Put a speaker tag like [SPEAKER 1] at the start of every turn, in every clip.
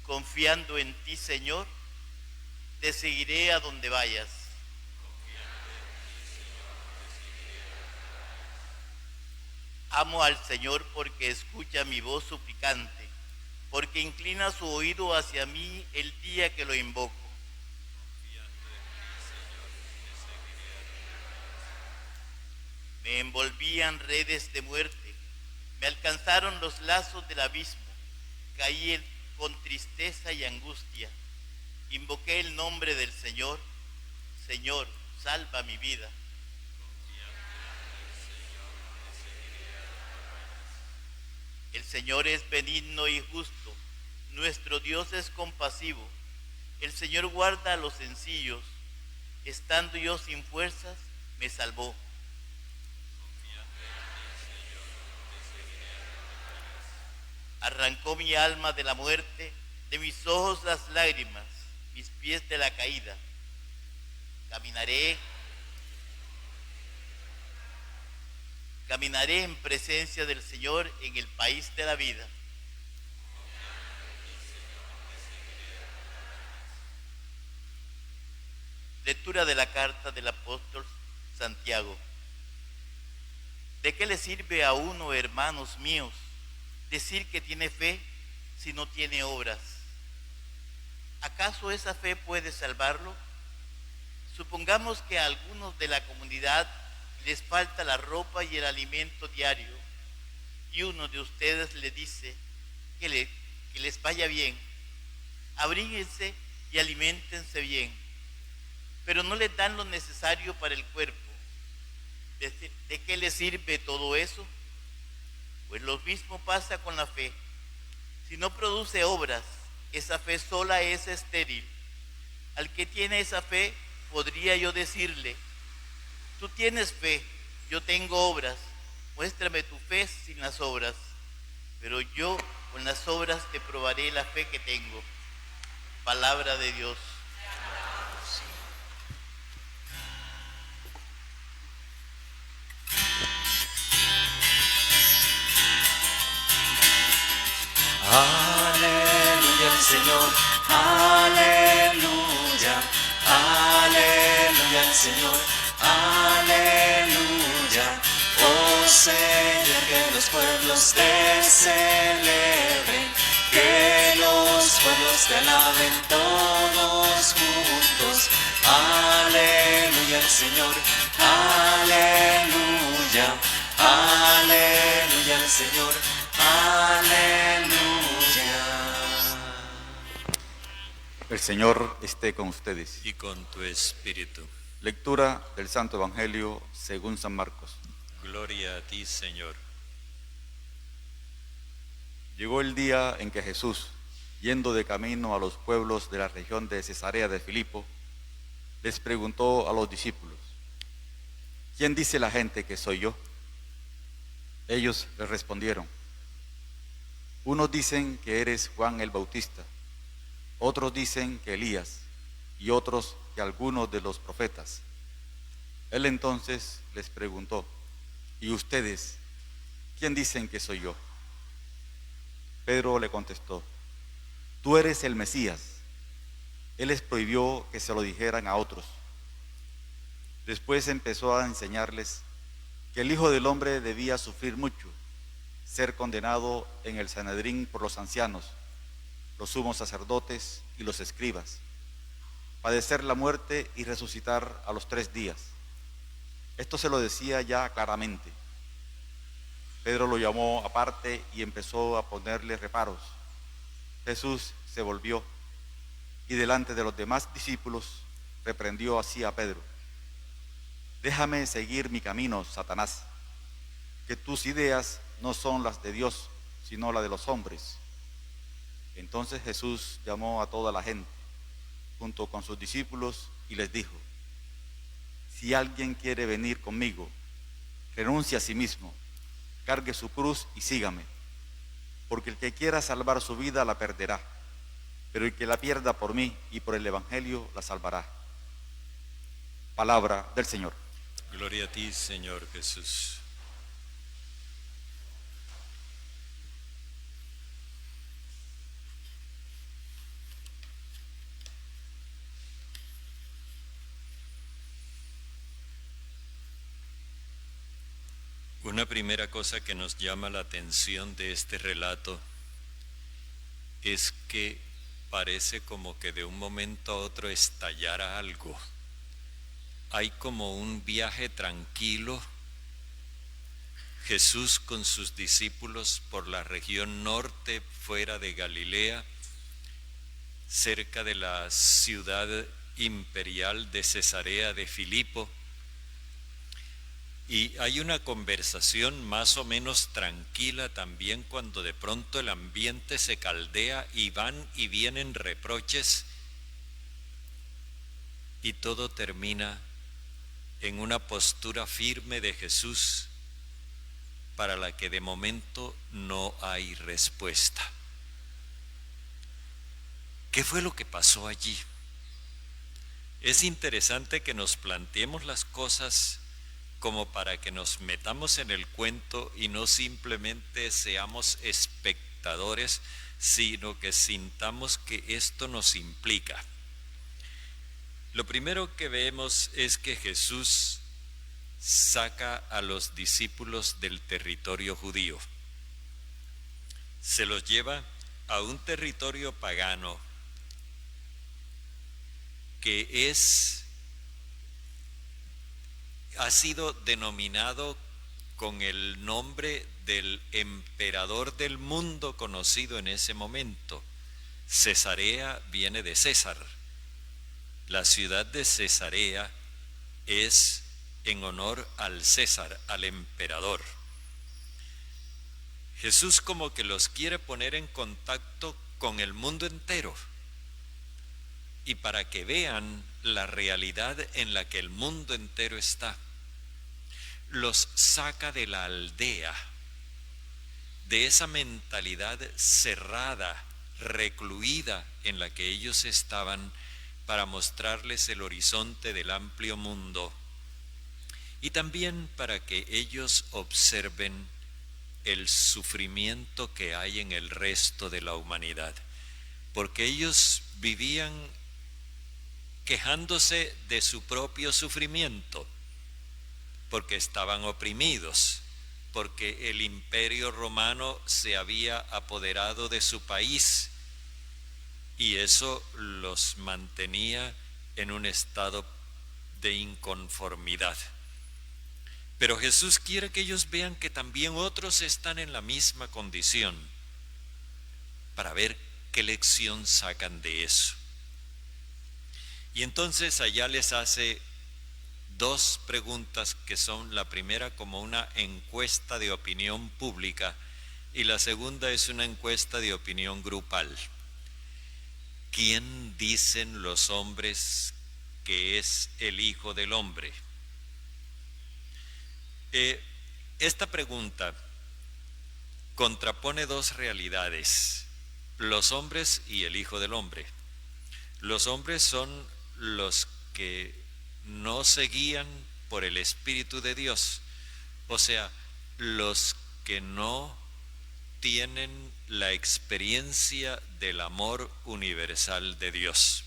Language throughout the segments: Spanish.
[SPEAKER 1] Confiando en ti, Señor, te seguiré a donde vayas. Amo al Señor porque escucha mi voz suplicante, porque inclina su oído hacia mí el día que lo invoco. Me envolvían redes de muerte, me alcanzaron los lazos del abismo, caí con tristeza y angustia. Invoqué el nombre del Señor. Señor, salva mi vida. El Señor es benigno y justo, nuestro Dios es compasivo. El Señor guarda a los sencillos, estando yo sin fuerzas, me salvó. Arrancó mi alma de la muerte, de mis ojos las lágrimas, mis pies de la caída. Caminaré en presencia del Señor en el país de la vida. Lectura de la carta del apóstol Santiago. ¿De qué le sirve a uno, hermanos míos, decir que tiene fe si no tiene obras? ¿Acaso esa fe puede salvarlo? Supongamos que a algunos de la comunidad les falta la ropa y el alimento diario, y uno de ustedes le dice que les vaya bien, abríguense y aliméntense bien, pero no les dan lo necesario para el cuerpo. ¿De qué les sirve todo eso? Pues lo mismo pasa con la fe. Si no produce obras, esa fe sola es estéril. Al que tiene esa fe, podría yo decirle: tú tienes fe, yo tengo obras, muéstrame tu fe sin las obras, pero yo con las obras te probaré la fe que tengo. Palabra de Dios.
[SPEAKER 2] Aleluya al Señor, aleluya, aleluya al Señor, aleluya. Oh Señor, que los pueblos te celebren, que los pueblos te alaben todos juntos. Aleluya al Señor, aleluya, aleluya al Señor, aleluya.
[SPEAKER 3] El Señor esté con ustedes.
[SPEAKER 4] Y con tu espíritu.
[SPEAKER 3] Lectura del Santo Evangelio según San Marcos.
[SPEAKER 4] Gloria a ti, Señor.
[SPEAKER 3] Llegó el día en que Jesús, yendo de camino a los pueblos de la región de Cesarea de Filipo, les preguntó a los discípulos: ¿quién dice la gente que soy yo? Ellos le respondieron: unos dicen que eres Juan el Bautista, otros dicen que Elías, y otros que algunos de los profetas. Él entonces les preguntó: ¿y ustedes, quién dicen que soy yo? Pedro le contestó: tú eres el Mesías. Él les prohibió que se lo dijeran a otros. Después empezó a enseñarles que el Hijo del Hombre debía sufrir mucho, ser condenado en el Sanedrín por los ancianos, los sumos sacerdotes y los escribas, padecer la muerte y resucitar a los 3 días. Esto se lo decía ya claramente. Pedro lo llamó aparte y empezó a ponerle reparos. Jesús se volvió y delante de los demás discípulos reprendió así a Pedro: déjame seguir mi camino, Satanás, que tus ideas no son las de Dios, sino las de los hombres. Entonces Jesús llamó a toda la gente, junto con sus discípulos, y les dijo: si alguien quiere venir conmigo, renuncie a sí mismo, cargue su cruz y sígame. Porque el que quiera salvar su vida la perderá, pero el que la pierda por mí y por el Evangelio la salvará. Palabra del Señor.
[SPEAKER 4] Gloria a ti, Señor Jesús. Una primera cosa que nos llama la atención de este relato es que parece como que de un momento a otro estallara algo. Hay como un viaje tranquilo. Jesús con sus discípulos por la región norte, fuera de Galilea, cerca de la ciudad imperial de Cesarea de Filipo. Y hay una conversación más o menos tranquila también cuando de pronto el ambiente se caldea y van y vienen reproches y todo termina en una postura firme de Jesús para la que de momento no hay respuesta. ¿Qué fue lo que pasó allí? Es interesante que nos planteemos las cosas como para que nos metamos en el cuento y no simplemente seamos espectadores, sino que sintamos que esto nos implica. Lo primero que vemos es que Jesús saca a los discípulos del territorio judío. Se los lleva a un territorio pagano que ha sido denominado con el nombre del emperador del mundo conocido en ese momento. Cesarea viene de César. La ciudad de Cesarea es en honor al César, al emperador. Jesús como que los quiere poner en contacto con el mundo entero y para que vean la realidad en la que el mundo entero está. Los saca de la aldea, de esa mentalidad cerrada, recluida en la que ellos estaban, para mostrarles el horizonte del amplio mundo y también para que ellos observen el sufrimiento que hay en el resto de la humanidad, porque ellos vivían quejándose de su propio sufrimiento, porque estaban oprimidos, porque el imperio romano se había apoderado de su país y eso los mantenía en un estado de inconformidad. Pero Jesús quiere que ellos vean que también otros están en la misma condición, para ver qué lección sacan de eso. Y entonces allá les hace dos preguntas que son la primera como una encuesta de opinión pública y la segunda es una encuesta de opinión grupal. ¿Quién dicen los hombres que es el Hijo del Hombre? Esta pregunta contrapone dos realidades, los hombres y el Hijo del Hombre. Los hombres son los que no se guían por el Espíritu de Dios, o sea, los que no tienen la experiencia del amor universal de Dios.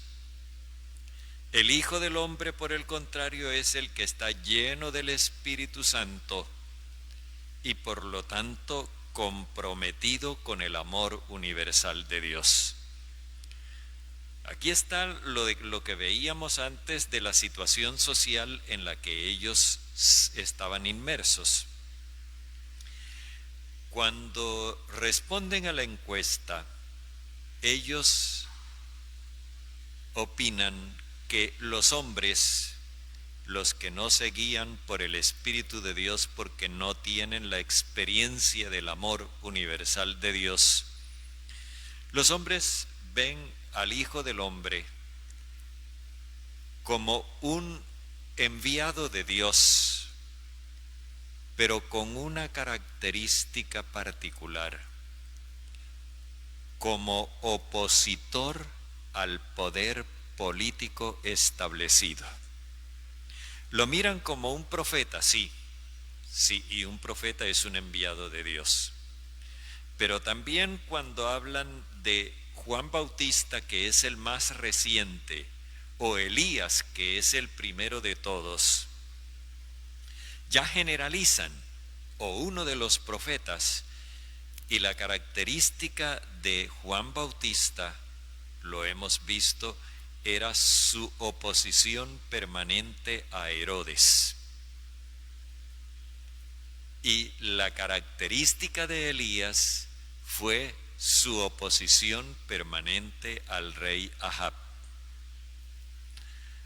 [SPEAKER 4] El Hijo del Hombre, por el contrario, es el que está lleno del Espíritu Santo y por lo tanto comprometido con el amor universal de Dios. Aquí está lo que veíamos antes de la situación social en la que ellos estaban inmersos. Cuando responden a la encuesta, ellos opinan que los hombres, los que no se guían por el Espíritu de Dios porque no tienen la experiencia del amor universal de Dios, los hombres ven al Hijo del Hombre como un enviado de Dios, pero con una característica particular, como opositor al poder político establecido. Lo miran como un profeta, sí, y un profeta es un enviado de Dios. Pero también cuando hablan de Juan Bautista, que es el más reciente, o Elías, que es el primero de todos, ya generalizan, o uno de los profetas. Y la característica de Juan Bautista, lo hemos visto, era su oposición permanente a Herodes. Y la característica de Elías fue su oposición permanente al rey Ahab.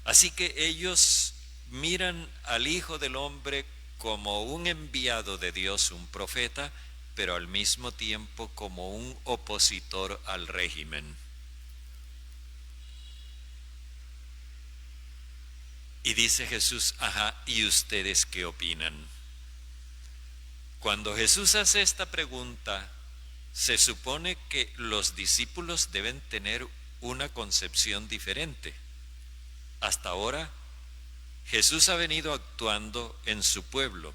[SPEAKER 4] Así que ellos miran al Hijo del Hombre como un enviado de Dios, un profeta, pero al mismo tiempo como un opositor al régimen. Y dice Jesús, ¿y ustedes qué opinan? Cuando Jesús hace esta pregunta, se supone que los discípulos deben tener una concepción diferente. Hasta ahora, Jesús ha venido actuando en su pueblo.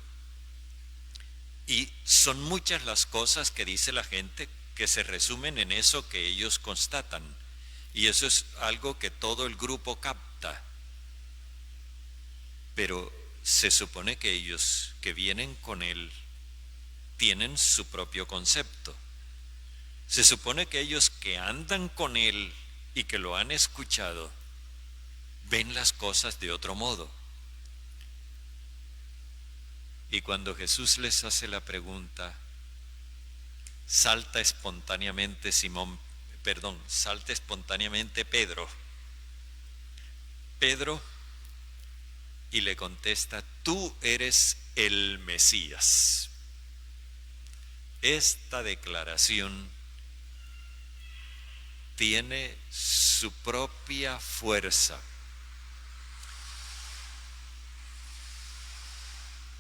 [SPEAKER 4] Y son muchas las cosas que dice la gente que se resumen en eso que ellos constatan. Y eso es algo que todo el grupo capta. Pero se supone que ellos que vienen con él tienen su propio concepto. Se supone que ellos que andan con él y que lo han escuchado, ven las cosas de otro modo. Y cuando Jesús les hace la pregunta, salta espontáneamente Pedro, y le contesta, tú eres el Mesías. Esta declaración tiene su propia fuerza.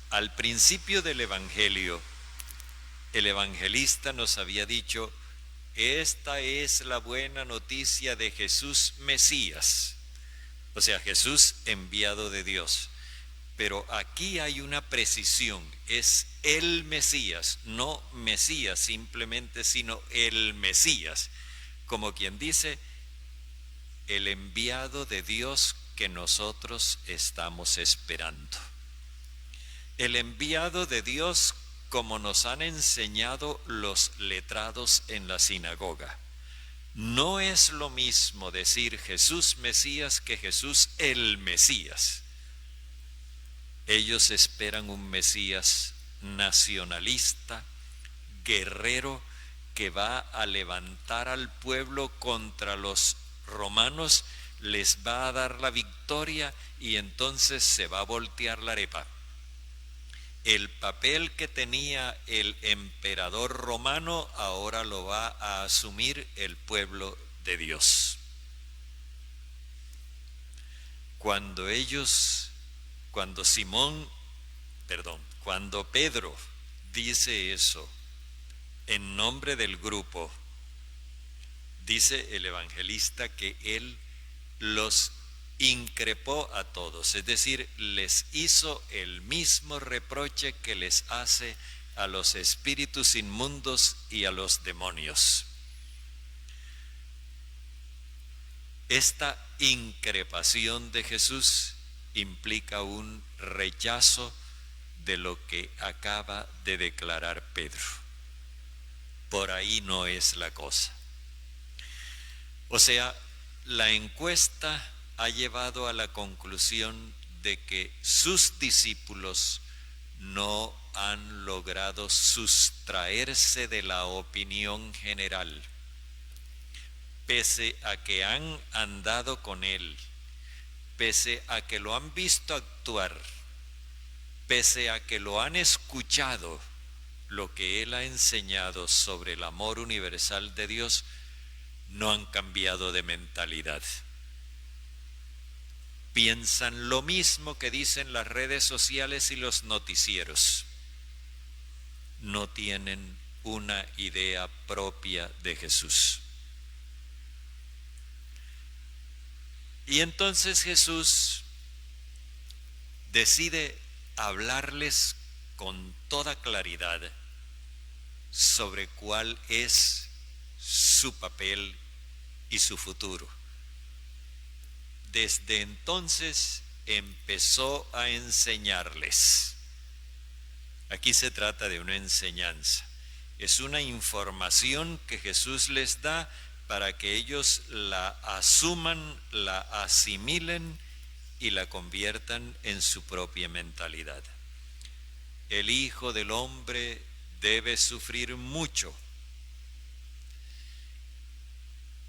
[SPEAKER 4] Al principio del Evangelio, el evangelista nos había dicho, esta es la buena noticia de Jesús Mesías, o sea, Jesús enviado de Dios. Pero aquí hay una precisión, es el Mesías, no Mesías simplemente, sino el Mesías, como quien dice, el enviado de Dios que nosotros estamos esperando. El enviado de Dios como nos han enseñado los letrados en la sinagoga. No es lo mismo decir Jesús Mesías que Jesús el Mesías. Ellos esperan un Mesías nacionalista, guerrero, que va a levantar al pueblo contra los romanos, les va a dar la victoria y entonces se va a voltear la arepa. El papel que tenía el emperador romano ahora lo va a asumir el pueblo de Dios. Cuando Pedro dice eso en nombre del grupo, dice el evangelista que él los increpó a todos, es decir, les hizo el mismo reproche que les hace a los espíritus inmundos y a los demonios. Esta increpación de Jesús implica un rechazo de lo que acaba de declarar Pedro. Por ahí no es la cosa. O sea, la encuesta ha llevado a la conclusión de que sus discípulos no han logrado sustraerse de la opinión general, pese a que han andado con él, pese a que lo han visto actuar, pese a que lo han escuchado, lo que él ha enseñado sobre el amor universal de Dios, no han cambiado de mentalidad. Piensan lo mismo que dicen las redes sociales y los noticieros. No tienen una idea propia de Jesús. Y entonces Jesús decide hablarles con toda claridad sobre cuál es su papel y su futuro. Desde entonces empezó a enseñarles. Aquí se trata de una enseñanza. Es una información que Jesús les da para que ellos la asuman, la asimilen y la conviertan en su propia mentalidad. El Hijo del Hombre debe sufrir mucho.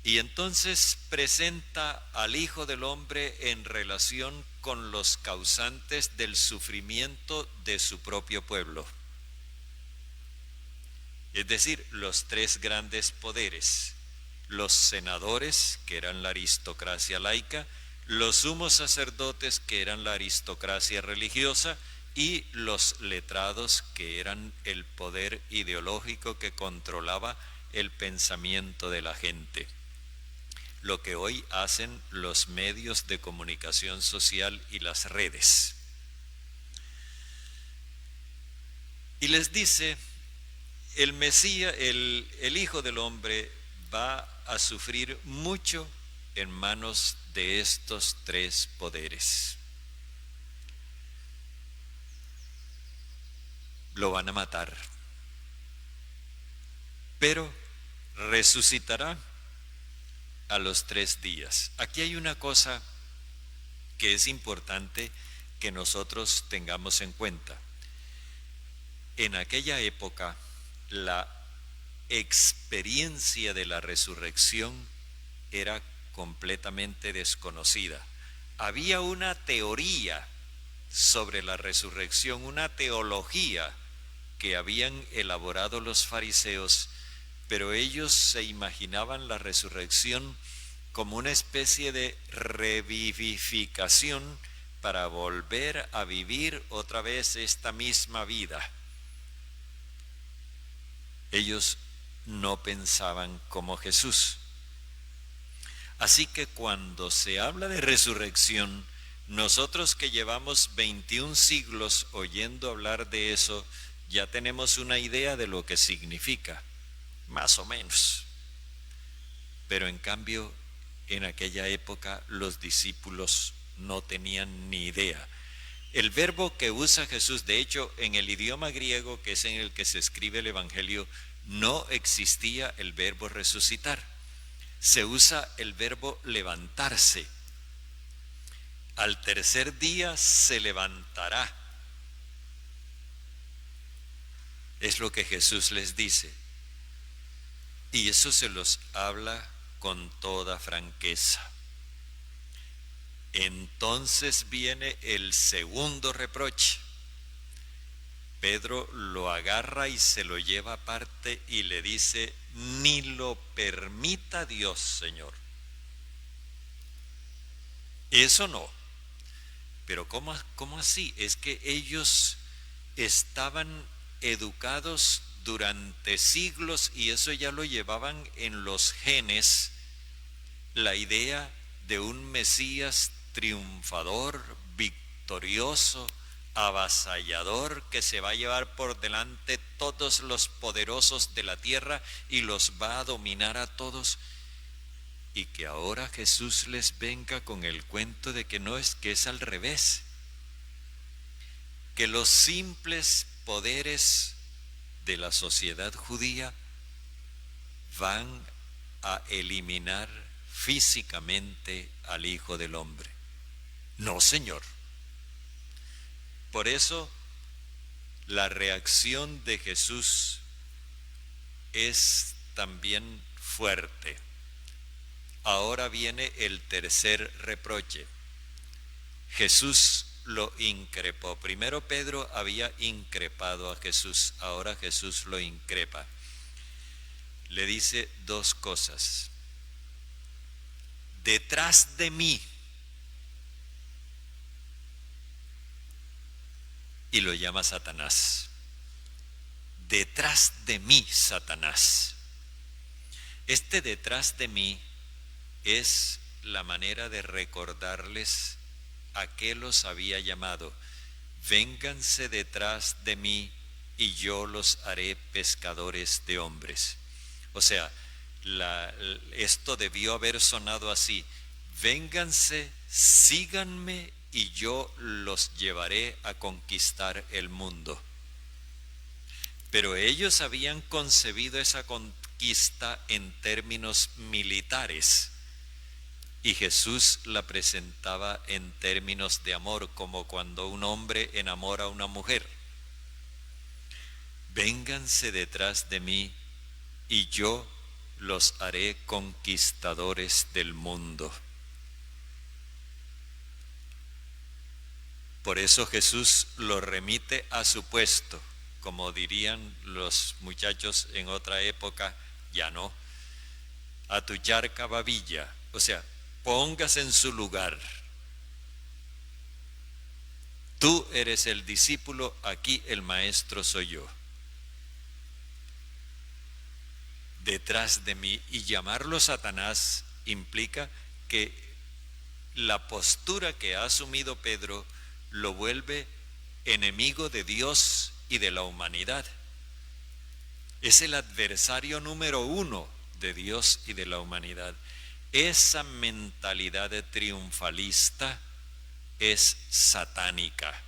[SPEAKER 4] Y entonces presenta al Hijo del Hombre en relación con los causantes del sufrimiento de su propio pueblo. Es decir, los tres grandes poderes: los senadores, que eran la aristocracia laica, los sumos sacerdotes, que eran la aristocracia religiosa, y los letrados, que eran el poder ideológico que controlaba el pensamiento de la gente. Lo que hoy hacen los medios de comunicación social y las redes. Y les dice, el Mesías, el Hijo del Hombre va a sufrir mucho en manos de estos tres poderes. Lo van a matar, pero resucitará a los 3 días. Aquí hay una cosa que es importante que nosotros tengamos en cuenta. En aquella época, la experiencia de la resurrección era completamente desconocida. Había una teoría sobre la resurrección, una teología que habían elaborado los fariseos, pero ellos se imaginaban la resurrección como una especie de revivificación para volver a vivir otra vez esta misma vida. Ellos no pensaban como Jesús. Así que cuando se habla de resurrección, nosotros que llevamos 21 siglos oyendo hablar de eso, ya tenemos una idea de lo que significa, más o menos. Pero en cambio, en aquella época los discípulos no tenían ni idea. El verbo que usa Jesús, de hecho, en el idioma griego, que es en el que se escribe el Evangelio, no existía el verbo resucitar. Se usa el verbo levantarse. Al tercer día se levantará. Es lo que Jesús les dice. Y eso se los habla con toda franqueza. Entonces viene el segundo reproche. Pedro lo agarra y se lo lleva aparte y le dice: ni lo permita Dios, Señor. Eso no. Pero ¿cómo así? Es que ellos estaban educados durante siglos y eso ya lo llevaban en los genes, la idea de un Mesías triunfador, victorioso, avasallador, que se va a llevar por delante todos los poderosos de la tierra y los va a dominar a todos. Y que ahora Jesús les venga con el cuento de que no, es que es al revés, que los simples poderes de la sociedad judía van a eliminar físicamente al Hijo del Hombre. No, Señor. Por eso la reacción de Jesús es también fuerte. Ahora viene el tercer reproche. Jesús lo increpó. Primero Pedro había increpado a Jesús, ahora Jesús lo increpa. Le dice 2 cosas. Detrás de mí. Y lo llama Satanás. Detrás de mí, Satanás. Este detrás de mí es la manera de recordarles a qué los había llamado. Vénganse detrás de mí y yo los haré pescadores de hombres. O sea, esto debió haber sonado así: vénganse, síganme y yo los llevaré a conquistar el mundo. Pero ellos habían concebido esa conquista en términos militares y Jesús la presentaba en términos de amor, como cuando un hombre enamora a una mujer. Vénganse detrás de mí y yo los haré conquistadores del mundo. Por eso Jesús lo remite a su puesto, como dirían los muchachos en otra época, ya no, a tu yarca babilla, o sea, póngase en su lugar. Tú eres el discípulo, aquí el maestro soy yo. Detrás de mí, y llamarlo Satanás implica que la postura que ha asumido Pedro lo vuelve enemigo de Dios y de la humanidad. Es el adversario número uno de Dios y de la humanidad. Esa mentalidad triunfalista es satánica.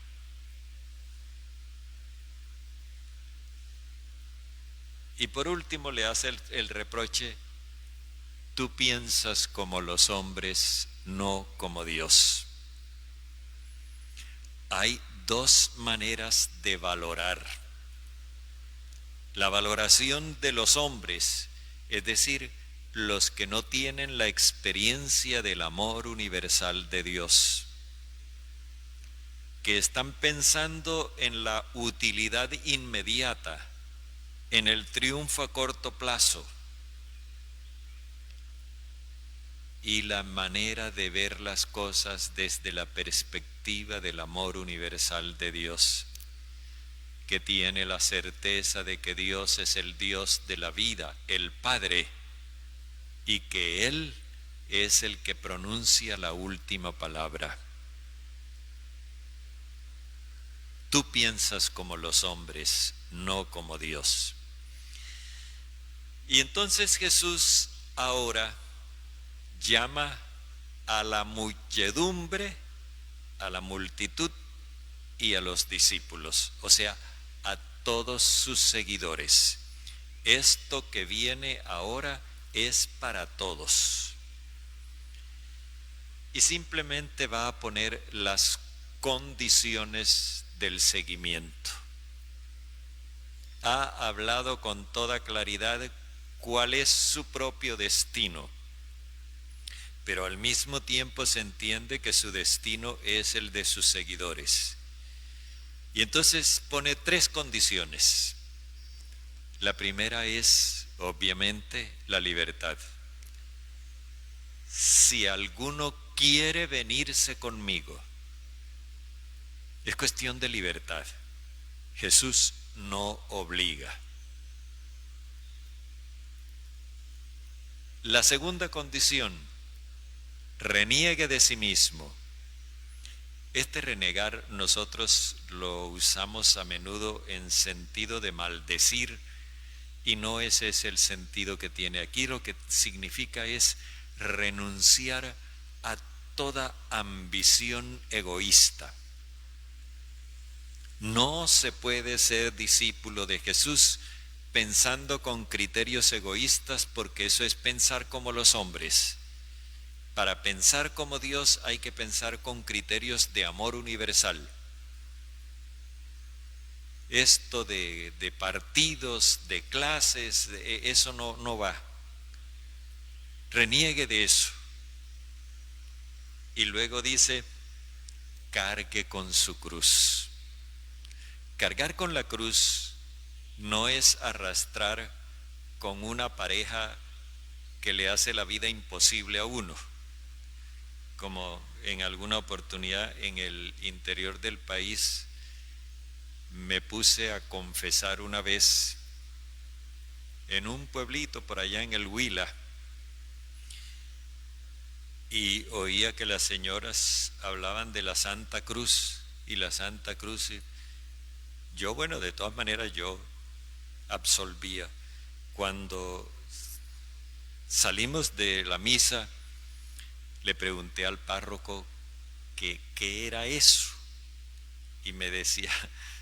[SPEAKER 4] Y por último le hace el reproche: tú piensas como los hombres, no como Dios. Hay dos maneras de valorar. La valoración de los hombres, es decir, los que no tienen la experiencia del amor universal de Dios, que están pensando en la utilidad inmediata, en el triunfo a corto plazo, y la manera de ver las cosas desde la perspectiva del amor universal de Dios, que tiene la certeza de que Dios es el Dios de la vida, el Padre, y que Él es el que pronuncia la última palabra. Tú piensas como los hombres, no como Dios. Y entonces Jesús ahora llama a la muchedumbre, a la multitud y a los discípulos, o sea, a todos sus seguidores. Esto que viene ahora es para todos. Y simplemente va a poner las condiciones del seguimiento. Ha hablado con toda claridad cuál es su propio destino, pero al mismo tiempo se entiende que su destino es el de sus seguidores. Y entonces pone tres condiciones. La primera es, obviamente, la libertad. Si alguno quiere venirse conmigo, es cuestión de libertad. Jesús no obliga. La segunda condición: reniegue de sí mismo. Este renegar nosotros lo usamos a menudo en sentido de maldecir, y no ese es el sentido que tiene aquí. Lo que significa es renunciar a toda ambición egoísta. No se puede ser discípulo de Jesús pensando con criterios egoístas, porque eso es pensar como los hombres. Para pensar como Dios hay que pensar con criterios de amor universal. Esto de partidos, de clases, eso no va. Reniegue de eso. Y luego dice: cargue con su cruz. Cargar con la cruz no es arrastrar con una pareja que le hace la vida imposible a uno, como en alguna oportunidad en el interior del país me puse a confesar una vez en un pueblito por allá en el Huila, y oía que las señoras hablaban de la Santa Cruz y la Santa Cruz, y yo, bueno, de todas maneras yo absolvía. Cuando salimos de la misa, le pregunté al párroco que qué era eso. y me decía,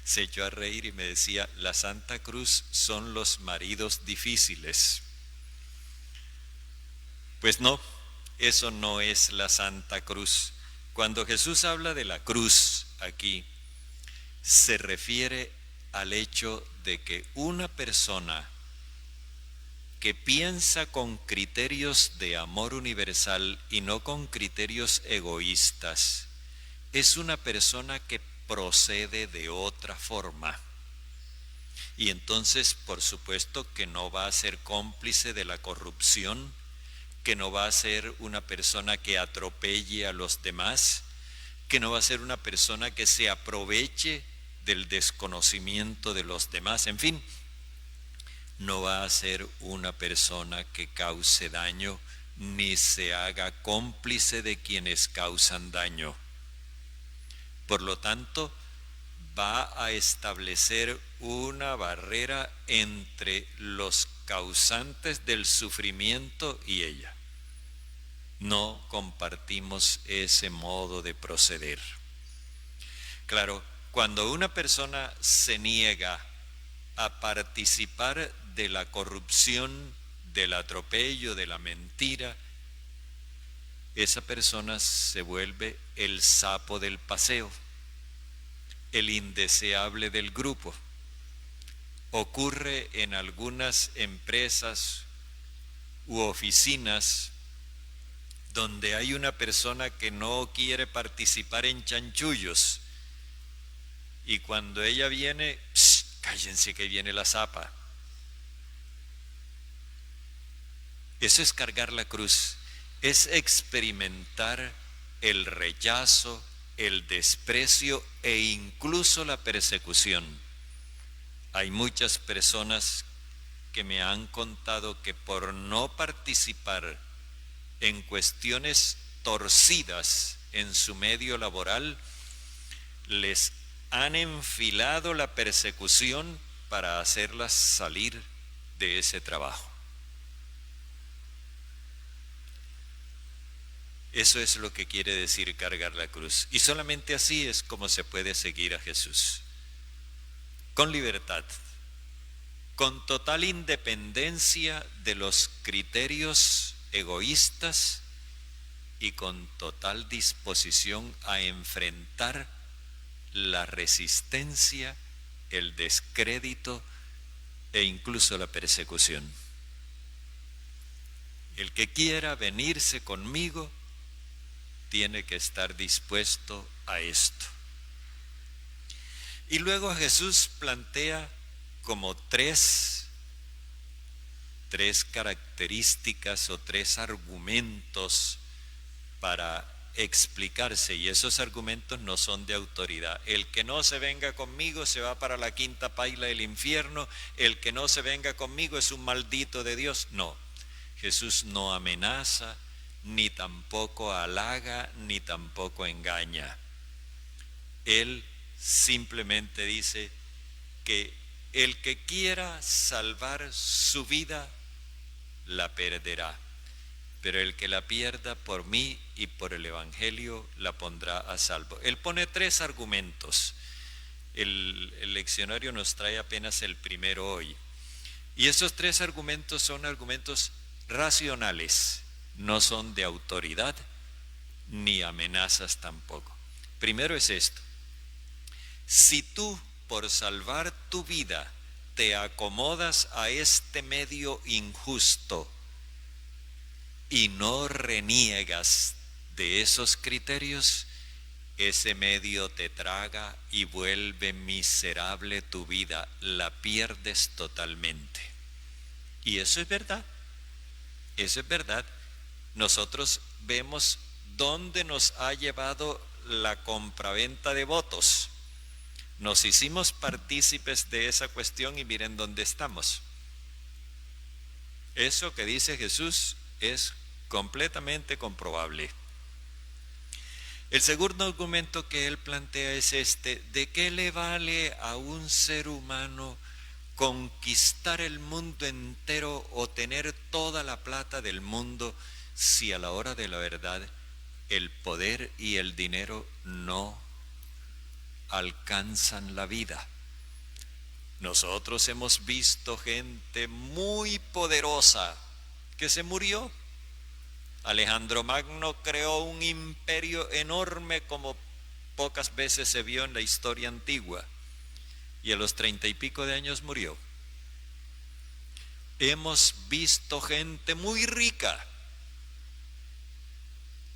[SPEAKER 4] se echó a reír y me decía, la Santa Cruz son los maridos difíciles. Pues no, eso no es la Santa Cruz. Cuando Jesús habla de la cruz aquí, se refiere al hecho de que una persona que piensa con criterios de amor universal y no con criterios egoístas, es una persona que procede de otra forma. Y entonces, por supuesto, que no va a ser cómplice de la corrupción, que no va a ser una persona que atropelle a los demás, que no va a ser una persona que se aproveche del desconocimiento de los demás, en fin, no va a ser una persona que cause daño ni se haga cómplice de quienes causan daño. Por lo tanto, va a establecer una barrera entre los causantes del sufrimiento y ella. No compartimos ese modo de proceder. Claro, cuando una persona se niega a participar de la corrupción, del atropello, de la mentira, esa persona se vuelve el sapo del paseo, el indeseable del grupo. Ocurre en algunas empresas u oficinas donde hay una persona que no quiere participar en chanchullos y cuando ella viene, cállense que viene la zapa. Eso es cargar la cruz, es experimentar el rechazo, el desprecio e incluso la persecución. Hay muchas personas que me han contado que por no participar en cuestiones torcidas en su medio laboral, les han enfilado la persecución para hacerlas salir de ese trabajo. Eso es lo que quiere decir cargar la cruz. Y solamente así es como se puede seguir a Jesús. Con libertad, con total independencia de los criterios egoístas y con total disposición a enfrentar la resistencia, el descrédito e incluso la persecución. El que quiera venirse conmigo tiene que estar dispuesto a esto. Y luego Jesús plantea como tres características o tres argumentos para explicarse, y esos argumentos no son de autoridad. El que no se venga conmigo se va para la quinta paila del infierno, el que no se venga conmigo es un maldito de Dios. No, Jesús no amenaza, ni tampoco halaga, ni tampoco engaña. Él simplemente dice que el que quiera salvar su vida, la perderá. Pero el que la pierda por mí y por el Evangelio, la pondrá a salvo. Él pone tres argumentos. El leccionario nos trae apenas el primero hoy. Y esos tres argumentos son argumentos racionales. No son de autoridad ni amenazas tampoco. Primero es esto: si tú por salvar tu vida te acomodas a este medio injusto y no reniegas de esos criterios, ese medio te traga y vuelve miserable tu vida, la pierdes totalmente. Y eso es verdad, eso es verdad. Nosotros vemos dónde nos ha llevado la compraventa de votos. Nos hicimos partícipes de esa cuestión y miren dónde estamos. Eso que dice Jesús es completamente comprobable. El segundo argumento que él plantea es este: ¿de qué le vale a un ser humano conquistar el mundo entero o tener toda la plata del mundo si a la hora de la verdad el poder y el dinero no alcanzan la vida. Nosotros hemos visto gente muy poderosa que se murió. Alejandro Magno creó un imperio enorme como pocas veces se vio en la historia antigua, y a los 30 y pico de años murió. Hemos visto gente muy rica,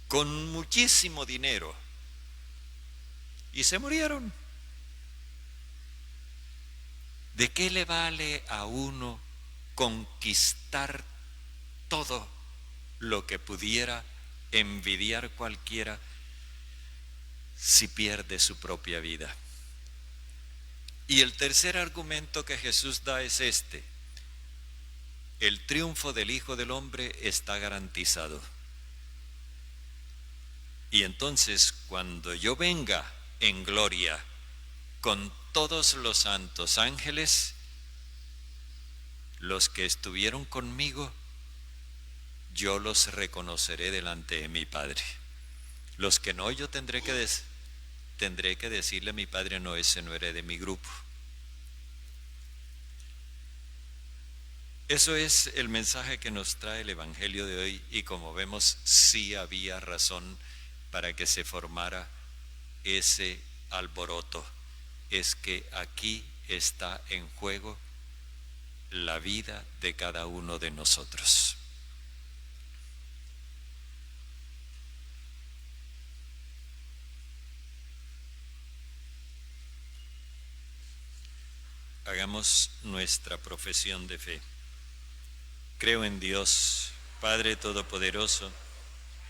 [SPEAKER 4] con muchísimo dinero, y se murieron. ¿De qué le vale a uno conquistar todo lo que pudiera envidiar cualquiera si pierde su propia vida? Y el tercer argumento que Jesús da es este: el triunfo del Hijo del Hombre está garantizado. Y entonces, cuando yo venga en gloria con todos los santos ángeles, los que estuvieron conmigo, yo los reconoceré delante de mi Padre. Los que no, yo tendré que decirle a mi Padre: no, ese no era de mi grupo. Eso es el mensaje que nos trae el Evangelio de hoy, y como vemos, sí había razón para que se formara ese alboroto. Es que aquí está en juego la vida de cada uno de nosotros. Hagamos nuestra profesión de fe. Creo en Dios, Padre Todopoderoso,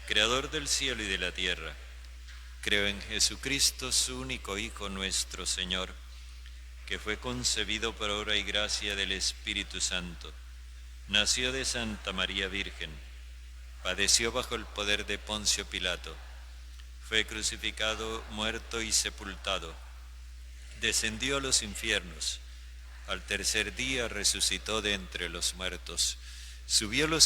[SPEAKER 4] Creador del cielo y de la tierra. Creo en Jesucristo, su único Hijo, nuestro Señor, que fue concebido por obra y gracia del Espíritu Santo. Nació de Santa María Virgen, padeció bajo el poder de Poncio Pilato, fue crucificado, muerto y sepultado, descendió a los infiernos, al tercer día resucitó de entre los muertos, subió a los